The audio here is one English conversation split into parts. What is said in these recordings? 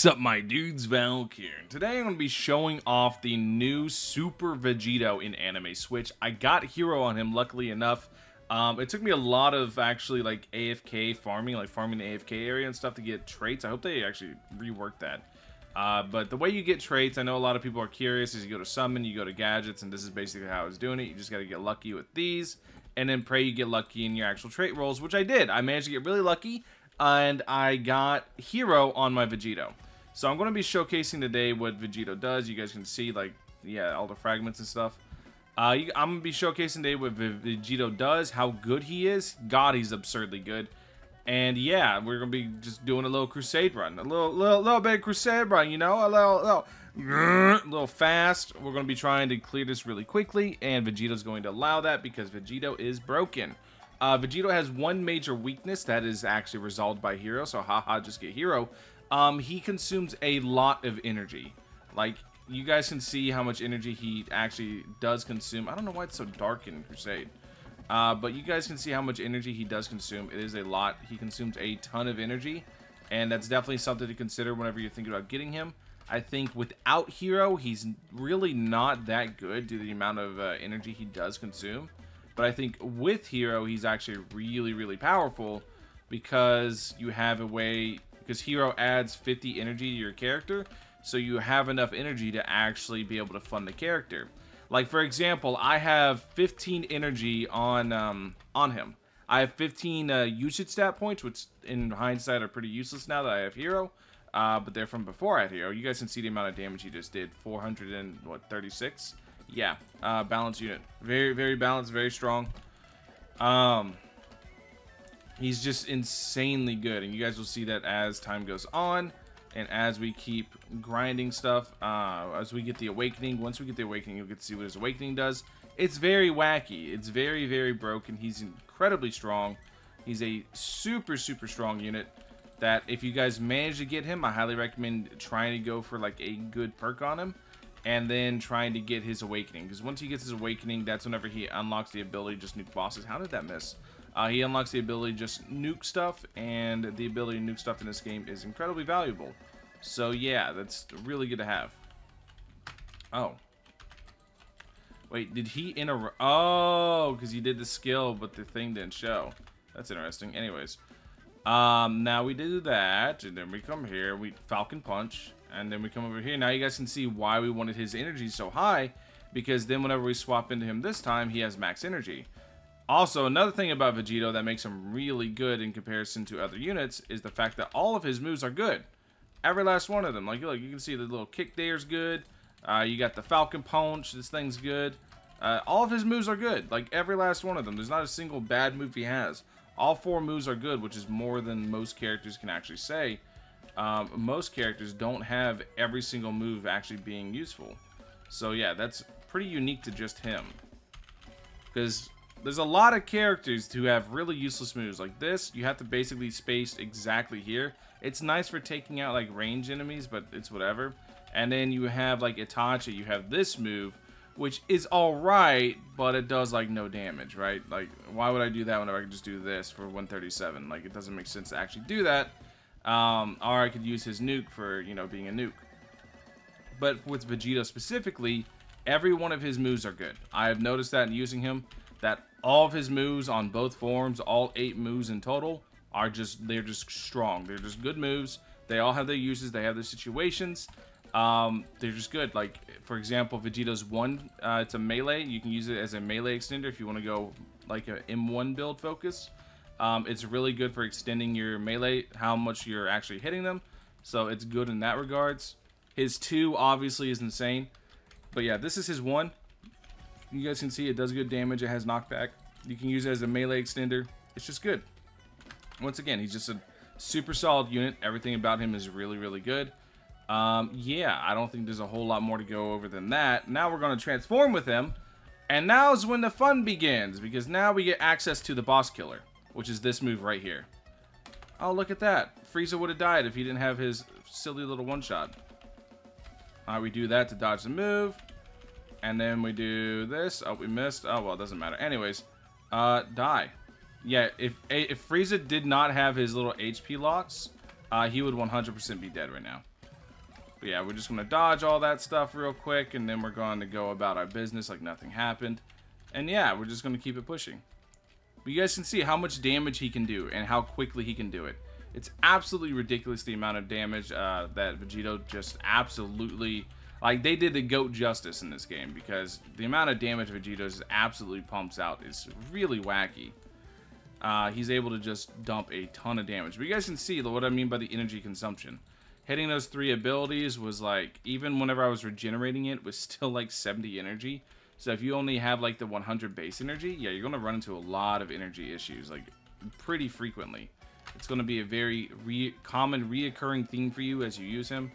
Sup my dudes, Valk here. Today I'm going to be showing off the new Super Vegito in Anime Switch. I got Hero on him, luckily enough. It took me a lot of actually like AFK farming, like farming the AFK area and stuff to get traits. I hope they actually reworked that. But the way you get traits, I know a lot of people are curious, is you go to summon, you go to gadgets, and this is basically how I was doing it. You just got to get lucky with these, and then pray you get lucky in your actual trait rolls, which I did. I managed to get really lucky, and I got Hero on my Vegito. So I'm going to be showcasing today what Vegito does. You guys can see, like, yeah, all the fragments and stuff. I'm going to be showcasing today what Vegito does, how good he is. God, he's absurdly good. And yeah, we're going to be just doing a little crusade run. A little bit of crusade run, you know? A little fast. We're going to be trying to clear this really quickly, and Vegito's going to allow that because Vegito is broken. Vegito has one major weakness that is actually resolved by Hero, so haha, just get Hero. He consumes a lot of energy. Like, you guys can see how much energy he actually does consume. I don't know why it's so dark in Crusade. But you guys can see how much energy he does consume. It is a lot. He consumes a ton of energy. And that's definitely something to consider whenever you're thinking about getting him. I think without Hero, he's really not that good due to the amount of energy he does consume. But I think with Hero, he's actually really, really powerful because you have a way... Because Hero adds 50 energy to your character, so you have enough energy to actually be able to fund the character. Like, for example, I have 15 energy on him. I have 15 usage stat points, which in hindsight are pretty useless now that I have Hero. But they're from before I had Hero. You guys can see the amount of damage he just did. 436? Yeah. Balanced unit. Very, very balanced, very strong. He's just insanely good, and you guys will see that as time goes on, and as we keep grinding stuff, as we get the Awakening. Once we get the Awakening, you'll get to see what his Awakening does. It's very wacky. It's very, very broken. He's incredibly strong. He's a super, super strong unit that if you guys manage to get him, I highly recommend trying to go for like a good perk on him, and then trying to get his Awakening, because once he gets his Awakening, that's whenever he unlocks the ability to just nuke bosses. How did that miss? He unlocks the ability to just nuke stuff, and the ability to nuke stuff in this game is incredibly valuable. So yeah, that's really good to have. Oh. Wait, did he interrupt? Oh, because he did the skill, but the thing didn't show. That's interesting. Anyways. Now we do that, and then we come here, we Falcon Punch, and then we come over here. Now you guys can see why we wanted his energy so high, because then whenever we swap into him this time, he has max energy. Also, another thing about Vegito that makes him really good in comparison to other units is the fact that all of his moves are good. Every last one of them. Like, look, you can see the little kick there is good. You got the Falcon Punch. This thing's good. All of his moves are good. Like, every last one of them. There's not a single bad move he has. All 4 moves are good, which is more than most characters can actually say. Most characters don't have every single move actually being useful. So, yeah, that's pretty unique to just him. Because... there's a lot of characters who have really useless moves. Like this, you have to basically space exactly here. It's nice for taking out like range enemies, but it's whatever. And then you have like Itachi, you have this move, which is alright, but it does like no damage, right? Like, why would I do that whenever I could just do this for 137? Like, it doesn't make sense to actually do that. Or I could use his nuke for, you know, being a nuke. But with Vegito specifically, every one of his moves are good. I have noticed that in using him, that all of his moves on both forms, all 8 moves in total, are they're just strong. They're just good moves. They all have their uses. They have their situations. They're just good. Like, for example, Vegito's 1, it's a melee. You can use it as a melee extender if you want to go like a M1 build focus. It's really good for extending your melee, how much you're actually hitting them. So it's good in that regards. His 2 obviously is insane. But yeah, this is his 1. You guys can see it does good damage. It has knockback. You can use it as a melee extender. It's just good. Once again, he's just a super solid unit. Everything about him is really, really good. Yeah, I don't think there's a whole lot more to go over than that. Now we're going to transform with him. And now's when the fun begins, because now we get access to the boss killer, which is this move right here. Oh, look at that. Frieza would have died if he didn't have his silly little one-shot. We do that to dodge the move. And then we do this. Oh, we missed. Oh, well, it doesn't matter. Anyways, die. Yeah, if Frieza did not have his little HP locks, he would 100% be dead right now. But yeah, we're just going to dodge all that stuff real quick, and then we're going to go about our business like nothing happened. And yeah, we're just going to keep it pushing. But you guys can see how much damage he can do and how quickly he can do it. It's absolutely ridiculous the amount of damage that Vegito just absolutely... Like, they did the GOAT justice in this game, because the amount of damage Vegito just absolutely pumps out is really wacky. He's able to just dump a ton of damage. But you guys can see what I mean by the energy consumption. Hitting those 3 abilities was like, even whenever I was regenerating it, was still like 70 energy. So if you only have like the 100 base energy, yeah, you're going to run into a lot of energy issues, like pretty frequently. It's going to be a very common reoccurring theme for you as you use him.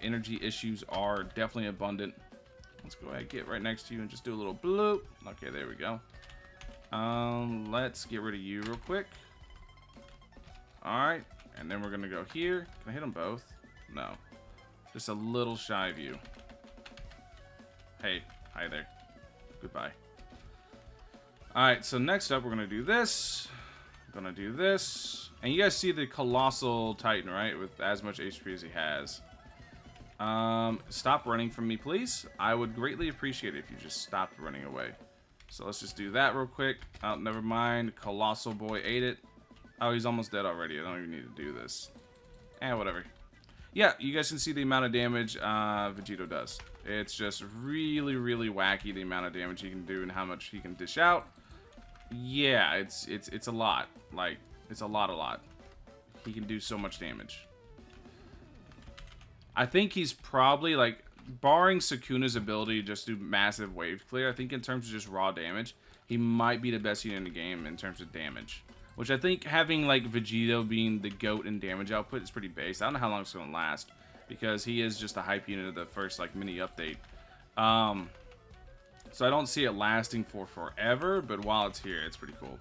Energy issues are definitely abundant. Let's go ahead and get right next to you and just do a little bloop. Okay, there we go. Let's get rid of you real quick. Alright, and then we're going to go here. Can I hit them both? No. Just a little shy of you. Hey, hi there. Goodbye. Alright, so next up we're going to do this. Gonna do this. And you guys see the Colossal Titan, right? With as much HP as he has. Stop running from me, please. I would greatly appreciate it if you just stopped running away. So let's just do that real quick. Oh, never mind. Colossal Boy ate it. Oh, he's almost dead already. I don't even need to do this. Whatever. Yeah, you guys can see the amount of damage Vegito does. It's just really, really wacky the amount of damage he can do and how much he can dish out. Yeah, it's a lot. Like, it's a lot. He can do so much damage. I think he's probably, like, barring Sukuna's ability to just do massive wave clear, I think in terms of just raw damage, he might be the best unit in the game in terms of damage. Which I think having, like, Vegito being the GOAT in damage output is pretty base. I don't know how long it's going to last, because he is just a hype unit of the first, like, mini update. So I don't see it lasting for forever, but while it's here, it's pretty cool.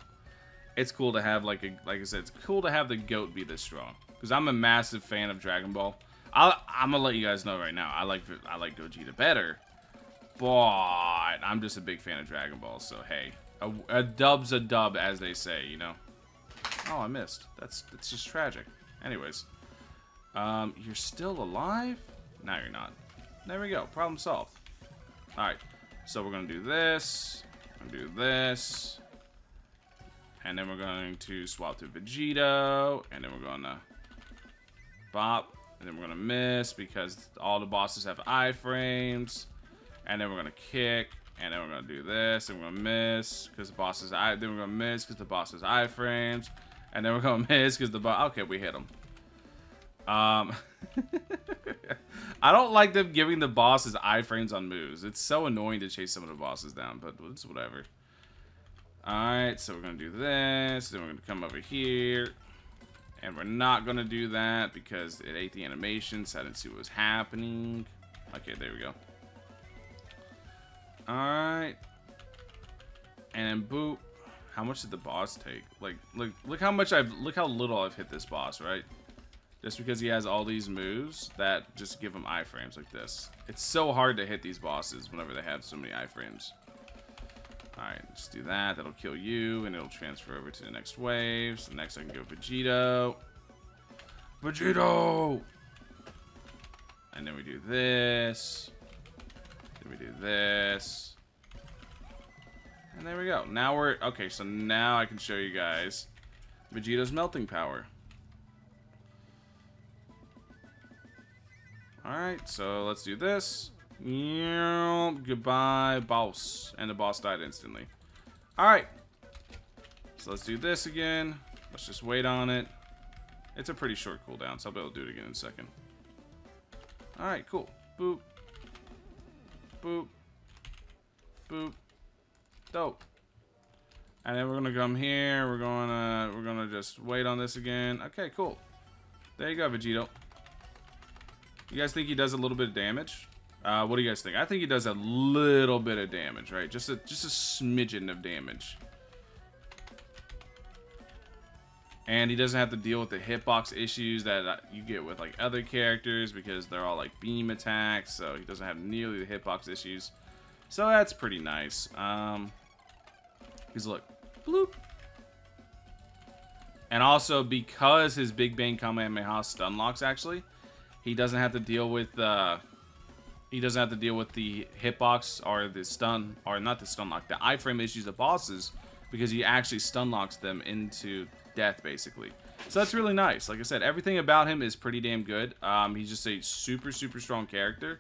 It's cool to have, like I said, it's cool to have the GOAT be this strong. Because I'm a massive fan of Dragon Ball. I'm gonna let you guys know right now, I like Gogeta better, but I'm just a big fan of Dragon Ball. So hey, a dub's a dub, as they say, you know. Oh, I missed. That's just tragic. Anyways, you're still alive? No, you're not. There we go. Problem solved. All right. So we're going to do this, and do this, and then we're going to swap to Vegito, and then we're going to bop, and then we're going to miss because all the bosses have iframes, and then we're going to kick, and then we're going to do this, and we're going to miss because the boss is then we're going to miss because the boss has iframes, and then we're going to miss because the boss, okay, we hit him. I don't like them giving the bosses iframes on moves. It's so annoying to chase some of the bosses down, but it's whatever. Alright, so we're going to do this. Then we're going to come over here. And we're not going to do that because it ate the animation, so I didn't see what was happening. Okay, there we go. Alright. And then boop. How much did the boss take? Like, look how little I've hit this boss, right? Just because he has all these moves that just give him iframes like this. It's so hard to hit these bosses whenever they have so many iframes. Alright, let's do that. That'll kill you, and it'll transfer over to the next wave. So next I can go Vegito. Vegito! And then we do this. Then we do this. And there we go. Now we're... Okay, so now I can show you guys Vegito's melting power. Alright, so let's do this. Goodbye, boss. And the boss died instantly. Alright. So let's do this again. Let's just wait on it. It's a pretty short cooldown, so I'll be able to do it again in a second. Alright, cool. Boop. Boop. Boop. Dope. And then we're gonna come here. We're gonna just wait on this again. Okay, cool. There you go, Vegito. You guys think he does a little bit of damage? What do you guys think? I think he does a little bit of damage, right? Just a smidgen of damage. And he doesn't have to deal with the hitbox issues that you get with like other characters because they're all like beam attacks, so he doesn't have nearly the hitbox issues. So that's pretty nice. Because look, bloop. And also because his Big Bang Kamehameha stun locks actually, He doesn't have to deal with the hitbox or the stun, or not the stun lock, the iframe issues of bosses, because he actually stun locks them into death, basically. So that's really nice. Like I said, everything about him is pretty damn good. He's just a super strong character.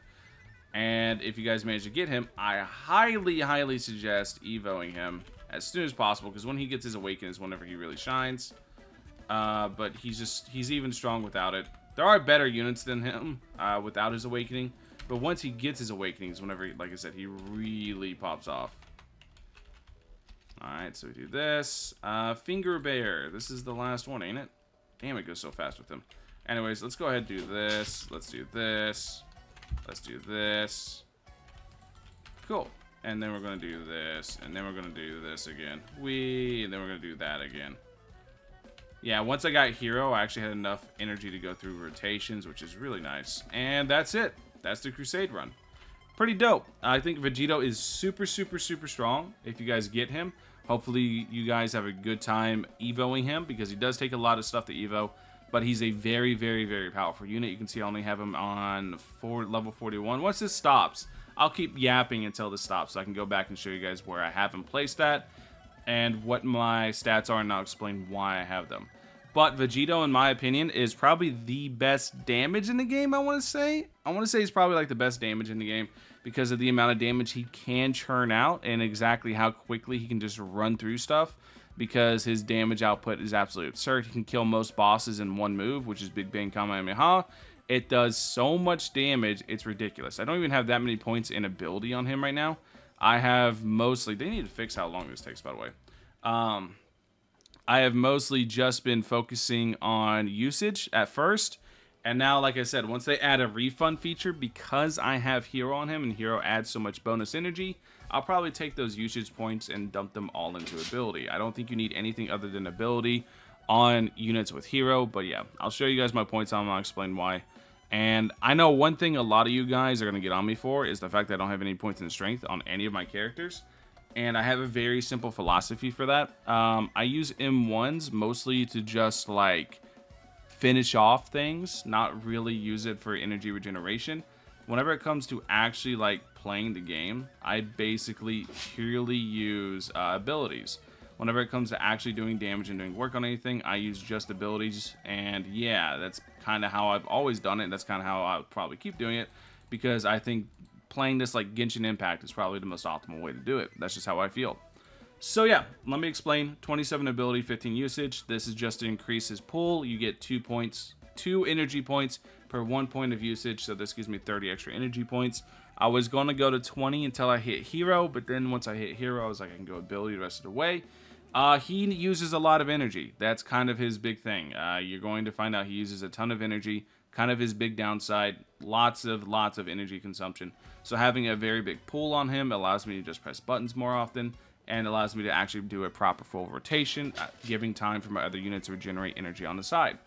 And if you guys manage to get him, I highly suggest evoing him as soon as possible, because when he gets his awaken is whenever he really shines. But he's even strong without it. There are better units than him without his awakening, but once he gets his awakenings, whenever, like I said, he really pops off. Alright, so we do this. Finger Bear. This is the last one, ain't it? Damn, it goes so fast with him. Anyways, let's go ahead and do this. Let's do this. Let's do this. Cool. And then we're going to do this. And then we're going to do this again. And then we're going to do that again. Yeah, once I got Hero, I actually had enough energy to go through rotations, which is really nice. And that's it. That's the Crusade run. Pretty dope. I think Vegito is super strong if you guys get him. Hopefully you guys have a good time evoing him, because he does take a lot of stuff to evo. But he's a very powerful unit. You can see I only have him on level 41. Once this stops, I'll keep yapping until this stops, so I can go back and show you guys where I have him placed at and what my stats are, and I'll explain why I have them. But Vegito, in my opinion, is probably the best damage in the game, I want to say. I want to say he's probably like the best damage in the game because of the amount of damage he can churn out and exactly how quickly he can just run through stuff, because his damage output is absolutely absurd. He can kill most bosses in one move, which is Big Bang Kamehameha. It does so much damage, it's ridiculous. I don't even have that many points in ability on him right now. I have mostly... They need to fix how long this takes, by the way. I have mostly just been focusing on usage at first. And now, like I said, once they add a refund feature, because I have Hero on him and Hero adds so much bonus energy, I'll probably take those usage points and dump them all into ability. I don't think you need anything other than ability on units with Hero. But yeah, I'll show you guys my points on them. I'll explain why. And I know one thing a lot of you guys are going to get on me for is the fact that I don't have any points in strength on any of my characters. And I have a very simple philosophy for that. I use M1s mostly to just like finish off things, not really use it for energy regeneration. Whenever it comes to actually like playing the game, I basically purely use abilities. Whenever it comes to actually doing damage and doing work on anything, I use just abilities. And yeah, that's kind of how I've always done it. That's kind of how I'll probably keep doing it, because I think playing this like Genshin Impact is probably the most optimal way to do it. That's just how I feel. So yeah, let me explain. 27 ability, 15 usage. This is just to increase his pool. You get 2 points, 2 energy points per 1 point of usage. So this gives me 30 extra energy points. I was going to go to 20 until I hit Hero, but then once I hit Hero, I was like, I can go ability the rest of the way. He uses a lot of energy. That's kind of his big thing. You're going to find out he uses a ton of energy. Kind of his big downside. Lots of energy consumption. So having a very big pool on him allows me to just press buttons more often, and allows me to actually do a proper full rotation, giving time for my other units to regenerate energy on the side.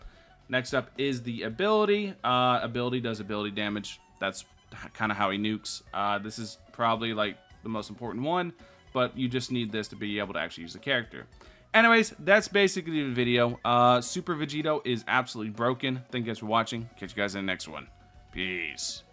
Next up is the ability. Ability does ability damage. That's kind of how he nukes. This is probably like the most important one, but you just need this to be able to actually use the character. Anyways, that's basically the video. Super Vegito is absolutely broken. Thank you guys for watching. Catch you guys in the next one. Peace.